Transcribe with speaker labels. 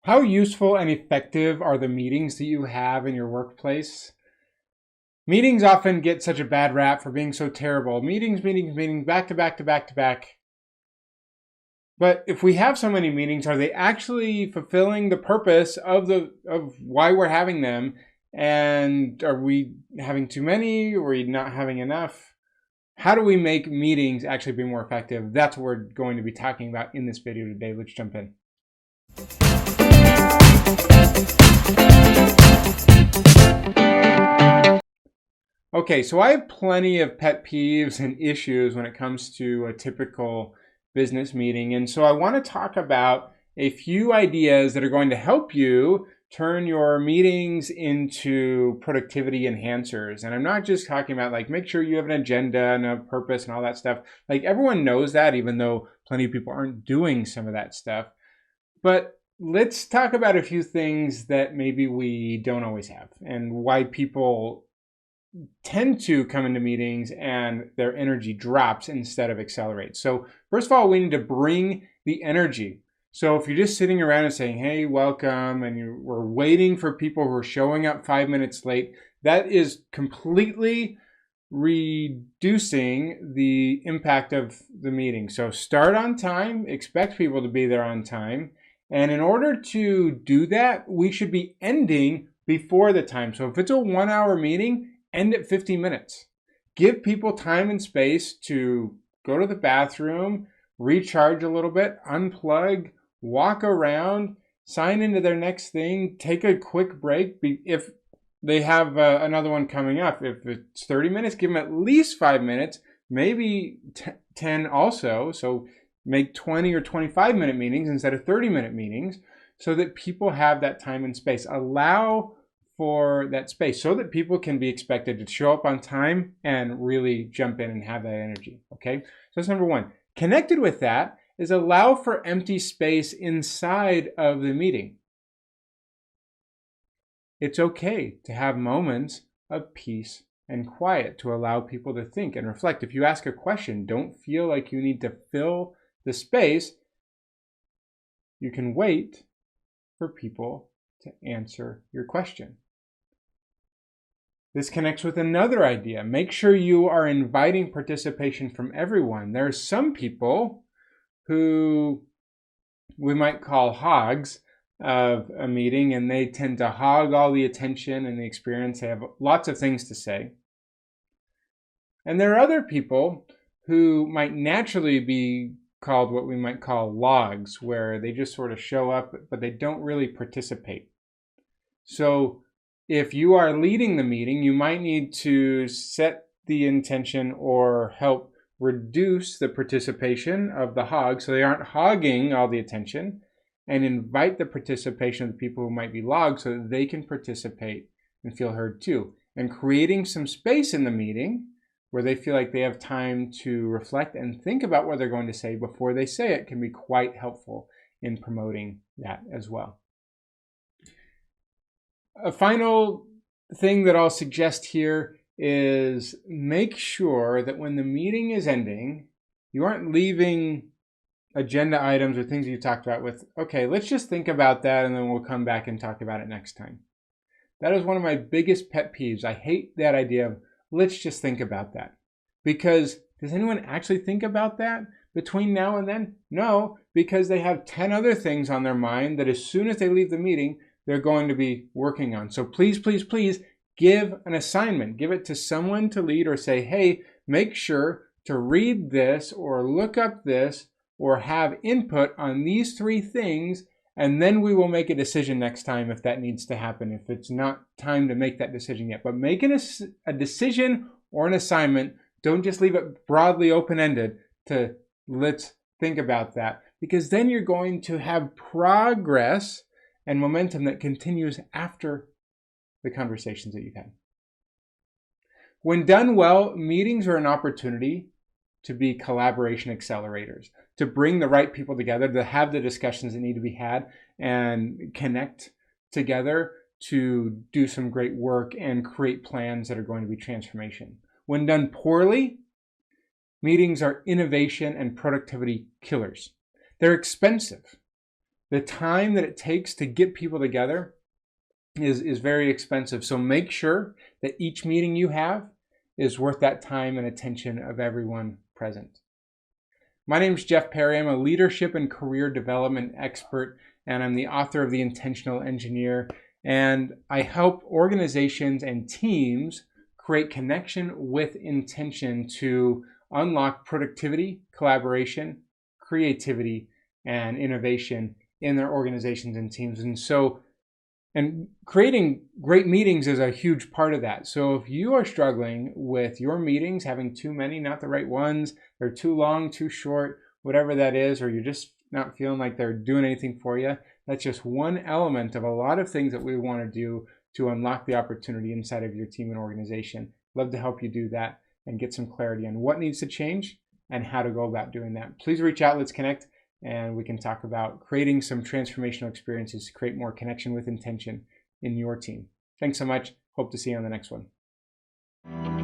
Speaker 1: How useful and effective are the meetings that you have in your workplace? Meetings often get such a bad rap for being so terrible. Meetings, meetings, meetings, back to back to back to back. But if we have so many meetings, are they actually fulfilling the purpose of why we're having them? And are we having too many? Or are we not having enough? How do we make meetings actually be more effective? That's what we're going to be talking about in this video today. Let's jump in. Okay, so I have plenty of pet peeves and issues when it comes to a typical business meeting. And so I want to talk about a few ideas that are going to help you turn your meetings into productivity enhancers. And I'm not just talking about like, make sure you have an agenda and a purpose and all that stuff. Like everyone knows that, even though plenty of people aren't doing some of that stuff. But let's talk about a few things that maybe we don't always have and why people tend to come into meetings and their energy drops instead of accelerates. So first of all, we need to bring the energy. So if you're just sitting around and saying, hey, welcome, and we're waiting for people who are showing up 5 minutes late, that is completely reducing the impact of the meeting. So start on time, expect people to be there on time. And in order to do that, we should be ending before the time. So if it's a 1 hour meeting, end at 50 minutes. Give people time and space to go to the bathroom, recharge a little bit, unplug, walk around, sign into their next thing, take a quick break. If they have another one coming up, if it's 30 minutes, give them at least 5 minutes, maybe 10 also. So make 20 or 25-minute meetings instead of 30-minute meetings so that people have that time and space. Allow for that space so that people can be expected to show up on time and really jump in and have that energy, okay? So that's number one. Connected with that is allow for empty space inside of the meeting. It's okay to have moments of peace and quiet to allow people to think and reflect. If you ask a question, don't feel like you need to fill the space. You can wait for people to answer your question. This connects with another idea. Make sure you are inviting participation from everyone. There are some people who we might call hogs of a meeting, and they tend to hog all the attention and the experience. They have lots of things to say. And there are other people who might naturally be called what we might call logs, where they just sort of show up, but they don't really participate. So if you are leading the meeting, you might need to set the intention or help reduce the participation of the hogs so they aren't hogging all the attention, and invite the participation of the people who might be logs so that they can participate and feel heard too. And creating some space in the meeting where they feel like they have time to reflect and think about what they're going to say before they say it can be quite helpful in promoting that as well. A final thing that I'll suggest here is make sure that when the meeting is ending, you aren't leaving agenda items or things you talked about with, okay, let's just think about that and then we'll come back and talk about it next time. That is one of my biggest pet peeves. I hate that idea of let's just think about that. Because does anyone actually think about that between now and then? No, because they have 10 other things on their mind that as soon as they leave the meeting, they're going to be working on. So please, please, please give an assignment. Give it to someone to lead or say, hey, make sure to read this or look up this or have input on these 3 things, and then we will make a decision next time if that needs to happen, if it's not time to make that decision yet. But make a decision or an assignment. Don't just leave it broadly open-ended to let's think about that, because then you're going to have progress and momentum that continues after the conversations that you've had. When done well, meetings are an opportunity to be collaboration accelerators, to bring the right people together, to have the discussions that need to be had and connect together to do some great work and create plans that are going to be transformation. When done poorly, meetings are innovation and productivity killers. They're expensive. the time that it takes to get people together is very expensive. So make sure that each meeting you have is worth that time and attention of everyone present. My name is Jeff Perry. I'm a leadership and career development expert, and I'm the author of The Intentional Engineer. And I help organizations and teams create connection with intention to unlock productivity, collaboration, creativity, and innovation in their organizations and teams. And creating great meetings is a huge part of that. So if you are struggling with your meetings, having too many, not the right ones, they're too long, too short, whatever that is, or you're just not feeling like they're doing anything for you, that's just one element of a lot of things that we want to do to unlock the opportunity inside of your team and organization. Love to help you do that and get some clarity on what needs to change and how to go about doing that. Please reach out, let's connect, and we can talk about creating some transformational experiences to create more connection with intention in your team. Thanks so much. Hope to see you on the next one.